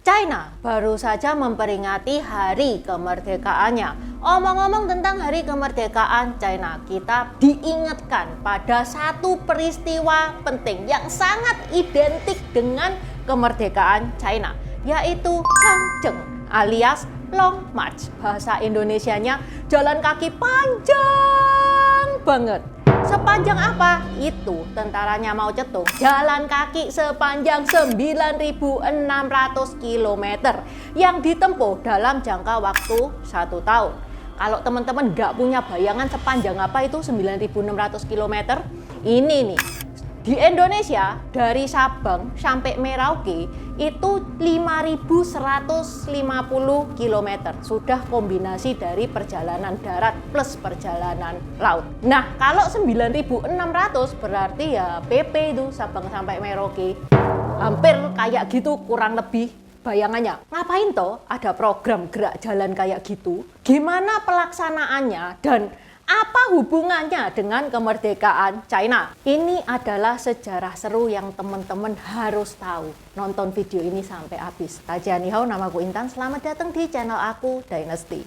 China baru saja memperingati hari kemerdekaannya. Omong-omong tentang hari kemerdekaan China, kita diingatkan pada satu peristiwa penting yang sangat identik dengan kemerdekaan China, yaitu Changjeng alias Long March. Bahasa Indonesianya jalan kaki panjang banget. Sepanjang apa? Itu tentaranya Mao Zedong jalan kaki sepanjang 9.600 km yang ditempuh dalam jangka waktu 1 tahun. Kalau teman-teman nggak punya bayangan sepanjang apa itu 9.600 km, ini nih. Di Indonesia, dari Sabang sampai Merauke itu 5.150 km. Sudah kombinasi dari perjalanan darat plus perjalanan laut. Nah, kalau 9.600 berarti ya PP itu Sabang sampai Merauke. Hampir kayak gitu kurang lebih bayangannya. Ngapain toh ada program gerak jalan kayak gitu? Gimana pelaksanaannya dan apa hubungannya dengan kemerdekaan China? Ini adalah sejarah seru yang teman-teman harus tahu. Nonton video ini sampai habis. Tajanihau, namaku Intan. Selamat datang di channel aku, Dynasty.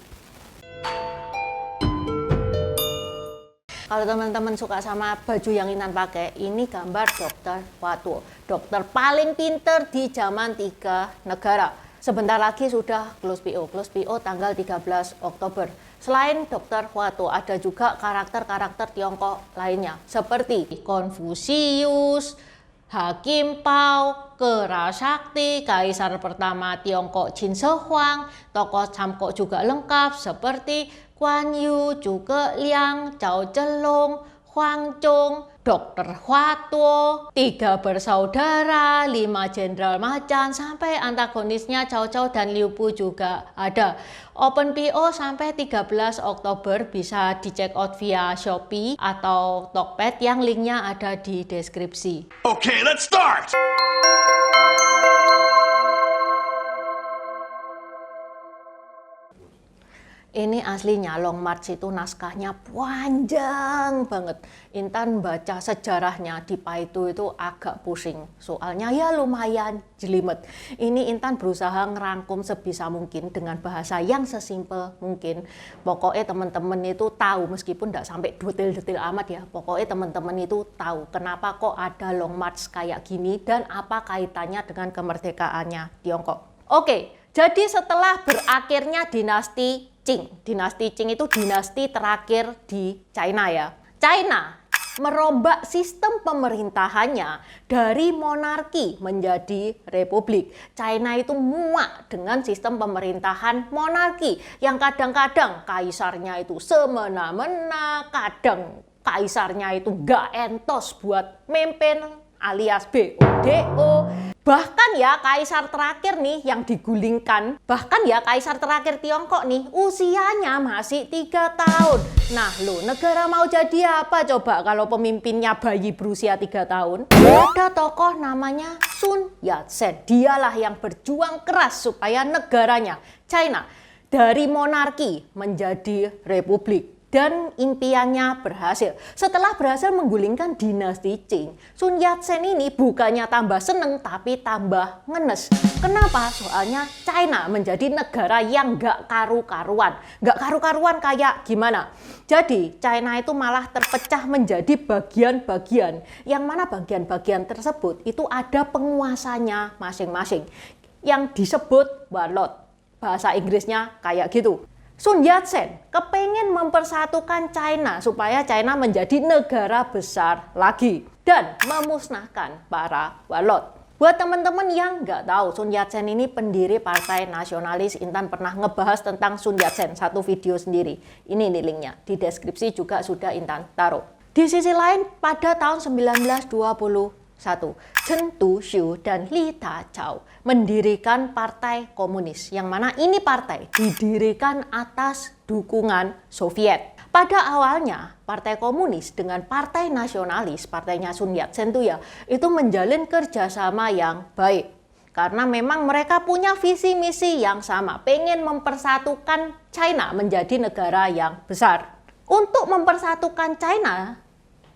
Kalau teman-teman suka sama baju yang Intan pakai, ini gambar Dr. Hua Tuo. Dokter paling pinter di zaman 3 negara. Sebentar lagi sudah close PO. Close PO tanggal 13 Oktober. Selain Dr. Hua Tuo, ada juga karakter-karakter Tiongkok lainnya seperti Konfusius, Hakim Pao, Kera Sakti, Kaisar pertama Tiongkok Qin Shi Huang, tokoh Samko juga lengkap seperti Guan Yu, Zhuge Liang, Zhao Zhenglong, Huang Zhong, Dr. Hua Tuo, 3 bersaudara, 5 jenderal macan, sampai antagonisnya Cao Cao dan Liu Bu juga ada. Open PO sampai 13 Oktober, bisa dicek out via Shopee atau Tokped yang linknya ada di deskripsi. Okay, let's start! Ini aslinya Long March itu naskahnya panjang banget. Intan baca sejarahnya di Paitu itu agak pusing. Soalnya ya lumayan jelimet. Ini Intan berusaha ngerangkum sebisa mungkin dengan bahasa yang sesimpel mungkin. Pokoknya teman-teman itu tahu, meskipun tidak sampai detail-detail amat ya. Pokoknya teman-teman itu tahu kenapa kok ada Long March kayak gini dan apa kaitannya dengan kemerdekaannya Tiongkok. Oke, jadi setelah berakhirnya dinasti Qing. Dinasti Qing itu dinasti terakhir di China ya. China merombak sistem pemerintahannya dari monarki menjadi republik. China itu muak dengan sistem pemerintahan monarki yang kadang-kadang kaisarnya itu semena-mena, kadang kaisarnya itu gak entos buat memimpin alias BODO. Bahkan ya kaisar terakhir nih yang digulingkan, bahkan ya kaisar terakhir Tiongkok nih usianya masih 3 tahun. Nah lo, negara mau jadi apa coba kalau pemimpinnya bayi berusia 3 tahun? Ada tokoh namanya Sun Yat-sen. Dialah yang berjuang keras supaya negaranya China dari monarki menjadi republik. Dan impiannya berhasil. Setelah berhasil menggulingkan dinasti Qing, Sun Yat-sen ini bukannya tambah seneng tapi tambah ngenes. Kenapa? Soalnya China menjadi negara yang gak karu-karuan. Gak karu-karuan kayak gimana? Jadi China itu malah terpecah menjadi bagian-bagian. Yang mana bagian-bagian tersebut itu ada penguasanya masing-masing. Yang disebut warlord. Bahasa Inggrisnya kayak gitu. Sun Yat-sen kepengen mempersatukan China supaya China menjadi negara besar lagi dan memusnahkan para warlord. Buat teman-teman yang nggak tahu, Sun Yat-sen ini pendiri Partai Nasionalis. Intan pernah ngebahas tentang Sun Yat-sen, satu video sendiri. Ini nih linknya, di deskripsi juga sudah Intan taruh. Di sisi lain, pada tahun 1921, Chen Tuxiu dan Li Dachao mendirikan Partai Komunis, yang mana ini partai didirikan atas dukungan Soviet. Pada awalnya, Partai Komunis dengan Partai Nasionalis, partainya Sun Yat-sen itu menjalin kerjasama yang baik. Karena memang mereka punya visi misi yang sama, pengen mempersatukan China menjadi negara yang besar. Untuk mempersatukan China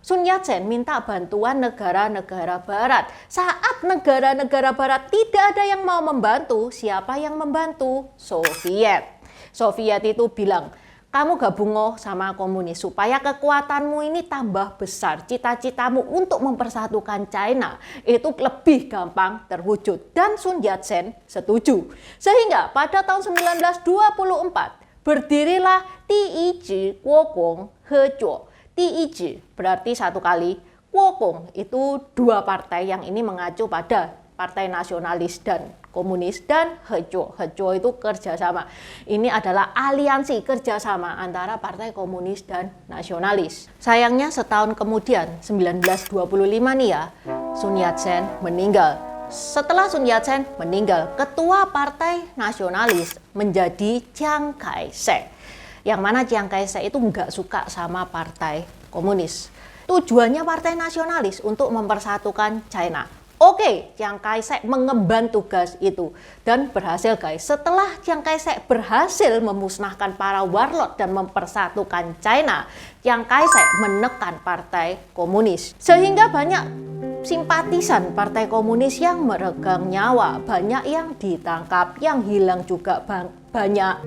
Sun Yat-sen minta bantuan negara-negara barat. Saat negara-negara barat tidak ada yang mau membantu, siapa yang membantu? Soviet. Soviet itu bilang, kamu gabung sama komunis supaya kekuatanmu ini tambah besar. Cita-citamu untuk mempersatukan China itu lebih gampang terwujud. Dan Sun Yat-sen setuju. Sehingga pada tahun 1924 berdirilah Diyi Guokong Hezuo. Diyi berarti satu kali, Guokong itu dua partai yang ini mengacu pada partai nasionalis dan komunis, dan Hezuo. Hezuo itu kerjasama. Ini adalah aliansi kerjasama antara partai komunis dan nasionalis. Sayangnya setahun kemudian, 1925 nih ya, Sun Yat-sen meninggal. Setelah Sun Yat-sen meninggal, ketua partai nasionalis menjadi Chiang Kai-shek. Yang mana Chiang Kai-shek itu nggak suka sama partai komunis. Tujuannya partai nasionalis untuk mempersatukan China. Oke, Chiang Kai-shek mengemban tugas itu dan berhasil guys. Setelah Chiang Kai-shek berhasil memusnahkan para warlord dan mempersatukan China, Chiang Kai-shek menekan partai komunis. Sehingga banyak simpatisan partai komunis yang meregang nyawa, banyak yang ditangkap, yang hilang juga banyak.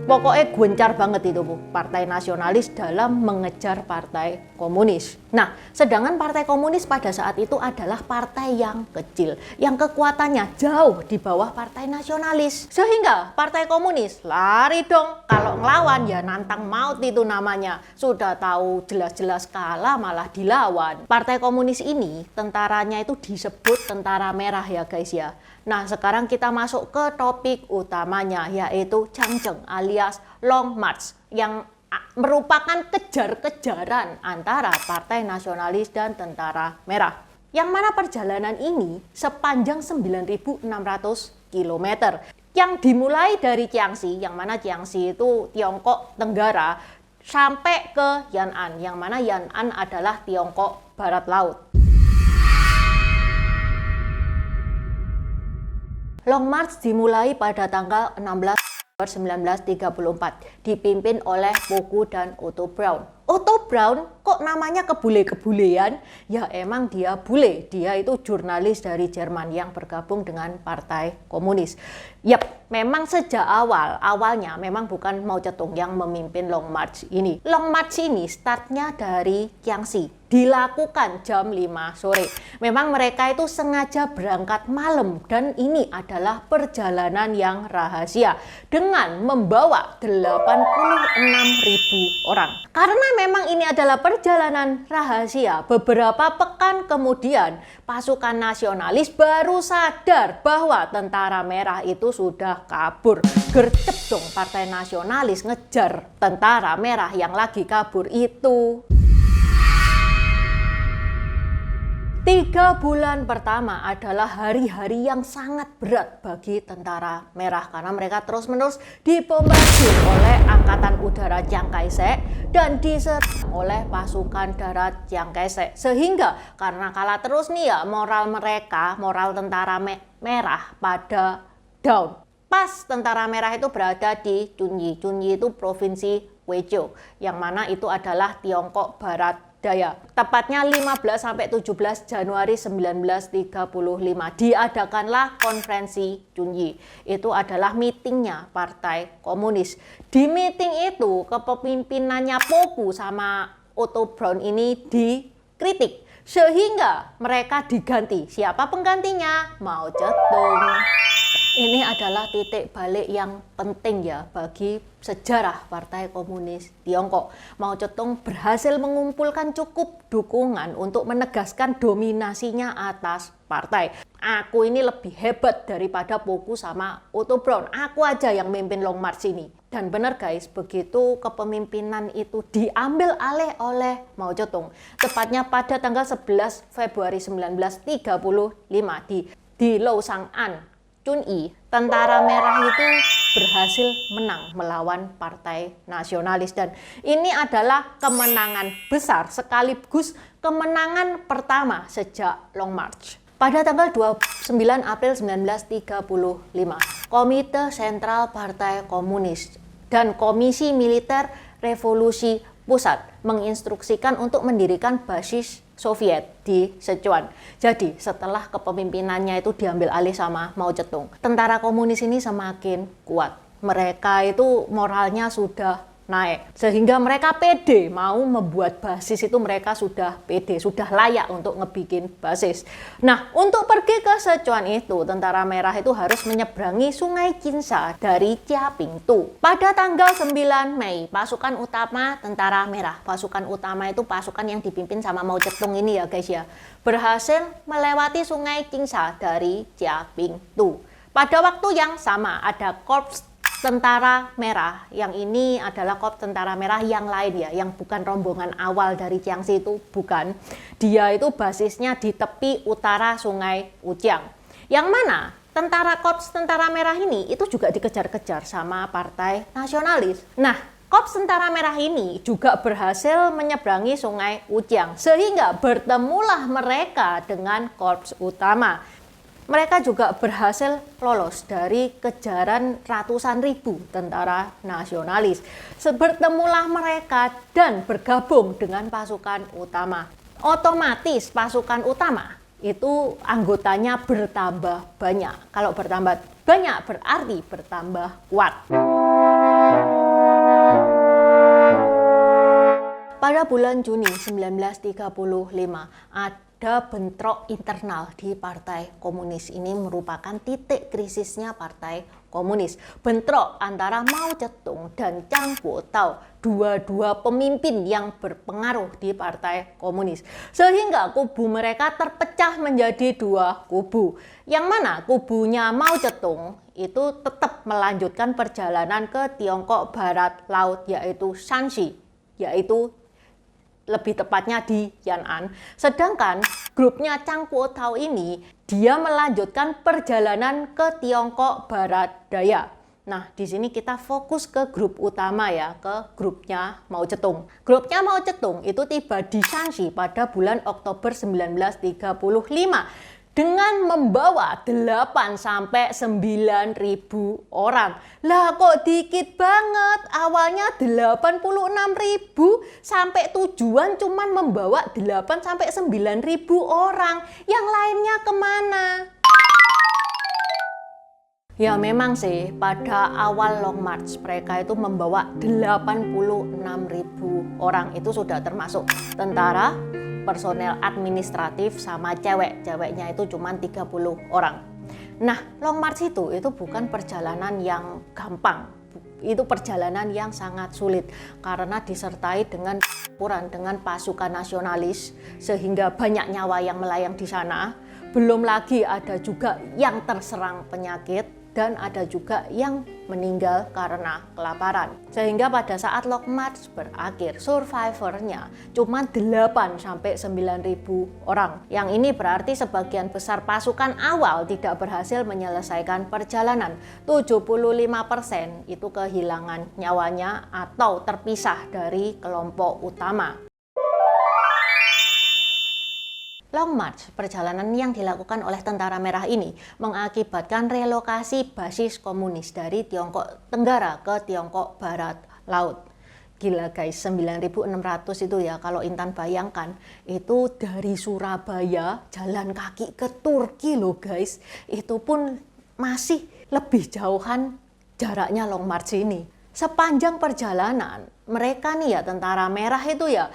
Pokoknya gencar banget itu Bu, partai nasionalis dalam mengejar partai komunis. Nah, sedangkan partai komunis pada saat itu adalah partai yang kecil, yang kekuatannya jauh di bawah partai nasionalis. Sehingga partai komunis lari dong, kalau ngelawan ya nantang maut itu namanya. Sudah tahu jelas-jelas kalah malah dilawan. Partai komunis ini tentaranya itu disebut tentara merah ya guys ya. Nah, sekarang kita masuk ke topik utamanya, yaitu Changcheng alias Long March, yang merupakan kejar-kejaran antara partai nasionalis dan tentara merah. Yang mana perjalanan ini sepanjang 9.600 km. Yang dimulai dari Jiangxi, yang mana Jiangxi itu Tiongkok Tenggara, sampai ke Yan'an, yang mana Yan'an adalah Tiongkok Barat Laut. Long March dimulai pada tanggal 16 November 1934, dipimpin oleh Poku dan Otto Braun. Otto Braun kok namanya kebule-kebulean? Ya emang dia bule, dia itu jurnalis dari Jerman yang bergabung dengan partai komunis. Yap, memang sejak awalnya memang bukan Mao Zedong yang memimpin Long March ini. Long March ini startnya dari Jiangxi, dilakukan jam 5 sore. Memang mereka itu sengaja berangkat malam dan ini adalah perjalanan yang rahasia dengan membawa 86.000 orang. Karena memang ini adalah perjalanan rahasia, beberapa pekan kemudian pasukan nasionalis baru sadar bahwa tentara merah itu sudah kabur. Gercep dong partai nasionalis ngejar tentara merah yang lagi kabur itu. 3 bulan pertama adalah hari-hari yang sangat berat bagi tentara merah karena mereka terus-menerus dibombardir oleh Angkatan Udara Chiang Kai-shek dan diserang oleh pasukan darat Chiang Kai-shek. Sehingga karena kalah terus nih ya, moral tentara merah pada down. Pas tentara merah itu berada di Chunyi. Chunyi itu provinsi Guizhou, yang mana itu adalah Tiongkok Barat Daya. Tepatnya 15-17 Januari 1935 diadakanlah konferensi Chunyi. Itu adalah meetingnya Partai Komunis. Di meeting itu kepemimpinannya Poku sama Otto Braun ini dikritik. Sehingga mereka diganti. Siapa penggantinya? Mao Zedong. Ini adalah titik balik yang penting ya bagi sejarah Partai Komunis Tiongkok. Mao Zedong berhasil mengumpulkan cukup dukungan untuk menegaskan dominasinya atas partai. Aku ini lebih hebat daripada Poku sama Otto Braun. Aku aja yang mimpin Long March ini. Dan benar guys, begitu kepemimpinan itu diambil alih oleh Mao Zedong, tepatnya pada tanggal 11 Februari 1935 di Lousang'an, Chunyi, tentara merah itu berhasil menang melawan partai nasionalis dan ini adalah kemenangan besar sekaligus kemenangan pertama sejak Long March. Pada tanggal 29 April 1935, Komite Sentral Partai Komunis dan Komisi Militer Revolusi Pusat menginstruksikan untuk mendirikan basis Soviet di Sichuan. Jadi setelah kepemimpinannya itu diambil alih sama Mao Zedong, tentara komunis ini semakin kuat. Mereka itu moralnya sudah naik, sehingga mereka pede mau membuat basis itu, mereka sudah pede, sudah layak untuk ngebikin basis. Nah, untuk pergi ke Sichuan itu, tentara merah itu harus menyeberangi sungai Changsha dari Jiapingtou. Pada tanggal 9 Mei, pasukan utama tentara merah, pasukan utama itu pasukan yang dipimpin sama Mao Zedong ini ya guys ya, berhasil melewati sungai Changsha dari Jiapingtou. Pada waktu yang sama ada korps tentara merah, yang ini adalah korps tentara merah yang lain ya, yang bukan rombongan awal dari Jiangxi itu, bukan. Dia itu basisnya di tepi utara sungai Ujiang. Yang mana korps tentara merah ini itu juga dikejar-kejar sama partai nasionalis. Nah, korps tentara merah ini juga berhasil menyeberangi sungai Ujiang, sehingga bertemulah mereka dengan korps utama. Mereka juga berhasil lolos dari kejaran ratusan ribu tentara nasionalis. Bertemulah mereka dan bergabung dengan pasukan utama. Otomatis pasukan utama itu anggotanya bertambah banyak. Kalau bertambah banyak berarti bertambah kuat. Pada bulan Juni 1935 ada bentrok internal di Partai Komunis. Ini merupakan titik krisisnya Partai Komunis. Bentrok antara Mao Zedong dan Chiang Kuo-tao, dua-dua pemimpin yang berpengaruh di Partai Komunis. Sehingga kubu mereka terpecah menjadi dua kubu. Yang mana kubunya Mao Zedong itu tetap melanjutkan perjalanan ke Tiongkok Barat Laut, yaitu Shanxi, yaitu lebih tepatnya di Yan'an. Sedangkan grupnya Chiang Kuo-tao ini, dia melanjutkan perjalanan ke Tiongkok Barat Daya. Nah, di sini kita fokus ke grup utama ya, ke grupnya Mao Zedong. Grupnya Mao Zedong itu tiba di Shanxi pada bulan Oktober 1935. Dengan membawa 8 sampai 9 ribu orang. Lah kok dikit banget, awalnya 86 ribu, sampai tujuan cuman membawa 8 sampai 9 ribu orang. Yang lainnya kemana? Ya memang sih, pada awal Long March mereka itu membawa 86 ribu orang. Itu sudah termasuk tentara, personel administratif sama ceweknya itu cuma 30 orang. Nah, Long March itu bukan perjalanan yang gampang, itu perjalanan yang sangat sulit karena disertai dengan pasukan nasionalis, sehingga banyak nyawa yang melayang di sana. Belum lagi ada juga yang terserang penyakit dan ada juga yang meninggal karena kelaparan. Sehingga pada saat Long March berakhir, survivornya cuma 8 sampai 9 ribu orang. Yang ini berarti sebagian besar pasukan awal tidak berhasil menyelesaikan perjalanan. 75% itu kehilangan nyawanya atau terpisah dari kelompok utama. Long March, perjalanan yang dilakukan oleh tentara merah ini mengakibatkan relokasi basis komunis dari Tiongkok Tenggara ke Tiongkok Barat Laut. Gila guys, 9.600 itu ya, kalau Intan bayangkan, itu dari Surabaya jalan kaki ke Turki loh guys. Itu pun masih lebih jauhan jaraknya Long March ini. Sepanjang perjalanan, mereka nih ya, tentara merah itu ya,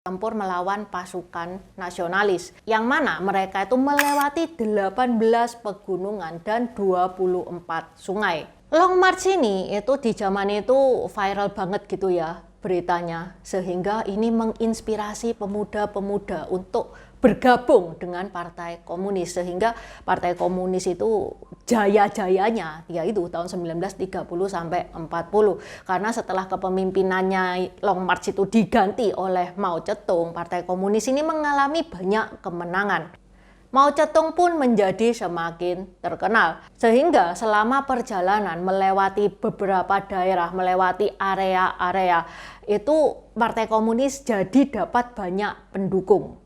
campur melawan pasukan nasionalis, yang mana mereka itu melewati 18 pegunungan dan 24 sungai. Long March ini itu di zaman itu viral banget gitu ya beritanya, sehingga ini menginspirasi pemuda-pemuda untuk bergabung dengan Partai Komunis, sehingga Partai Komunis itu jaya-jayanya yaitu tahun 1930 sampai 40. Karena setelah kepemimpinannya Long March itu diganti oleh Mao Zedong, Partai Komunis ini mengalami banyak kemenangan. Mao Zedong pun menjadi semakin terkenal, sehingga selama perjalanan melewati beberapa daerah, melewati area-area, itu Partai Komunis jadi dapat banyak pendukung.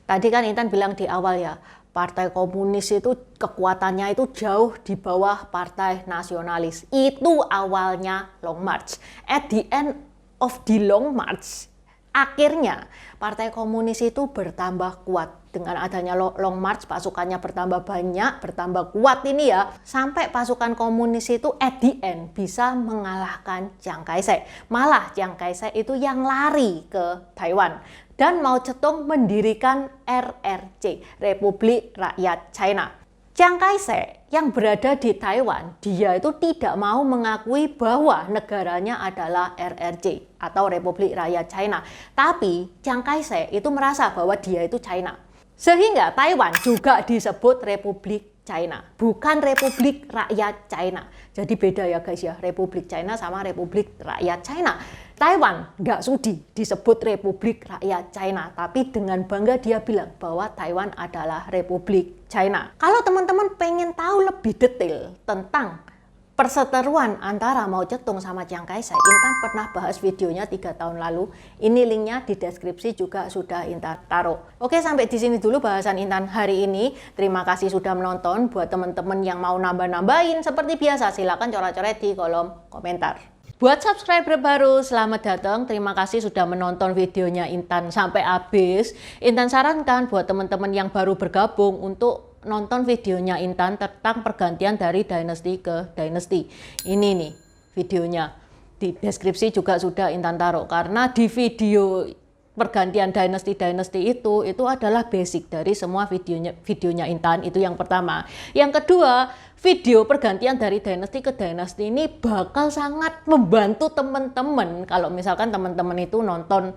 Tadi kan Intan bilang di awal ya, Partai Komunis itu kekuatannya itu jauh di bawah Partai Nasionalis. Itu awalnya Long March. At the end of the Long March, Akhirnya Partai Komunis itu bertambah kuat. Dengan adanya Long March, pasukannya bertambah banyak, bertambah kuat ini ya. Sampai pasukan komunis itu at the end bisa mengalahkan Chiang Kai-shek. Malah Chiang Kai-shek itu yang lari ke Taiwan. Dan Mao Zedong mendirikan RRC, Republik Rakyat China. Chiang Kai-shek yang berada di Taiwan, dia itu tidak mau mengakui bahwa negaranya adalah RRC atau Republik Rakyat China. Tapi Chiang Kai-shek itu merasa bahwa dia itu China. Sehingga Taiwan juga disebut Republik China, bukan Republik Rakyat China. Jadi beda ya guys ya, Republik China sama Republik Rakyat China. Taiwan nggak sudi disebut Republik Rakyat China, tapi dengan bangga dia bilang bahwa Taiwan adalah Republik China. Kalau teman-teman pengen tahu lebih detail tentang perseteruan antara Mao Zedong sama Chiang Kai-shek, Intan pernah bahas videonya 3 tahun lalu. Ini linknya di deskripsi juga sudah Intan taruh. Oke, sampai di sini dulu bahasan Intan hari ini. Terima kasih sudah menonton. Buat teman-teman yang mau nambah-nambahin seperti biasa, silakan coret-coret di kolom komentar. Buat subscriber baru, selamat datang. Terima kasih sudah menonton videonya Intan sampai habis. Intan sarankan buat teman-teman yang baru bergabung untuk nonton videonya Intan tentang pergantian dari dinasti ke dinasti. Ini nih videonya. Di deskripsi juga sudah Intan taruh. Karena di video pergantian dinasti-dinasti itu adalah basic dari semua videonya Intan. Itu yang pertama. Yang kedua, video pergantian dari dinasti ke dinasti ini bakal sangat membantu teman-teman. Kalau misalkan teman-teman itu nonton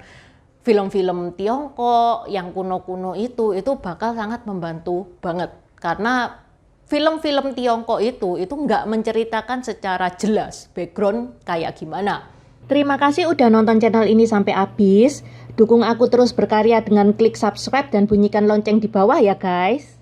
film-film Tiongkok yang kuno-kuno itu bakal sangat membantu banget. Karena film-film Tiongkok itu nggak menceritakan secara jelas background kayak gimana. Terima kasih udah nonton channel ini sampai habis. Dukung aku terus berkarya dengan klik subscribe dan bunyikan lonceng di bawah ya guys.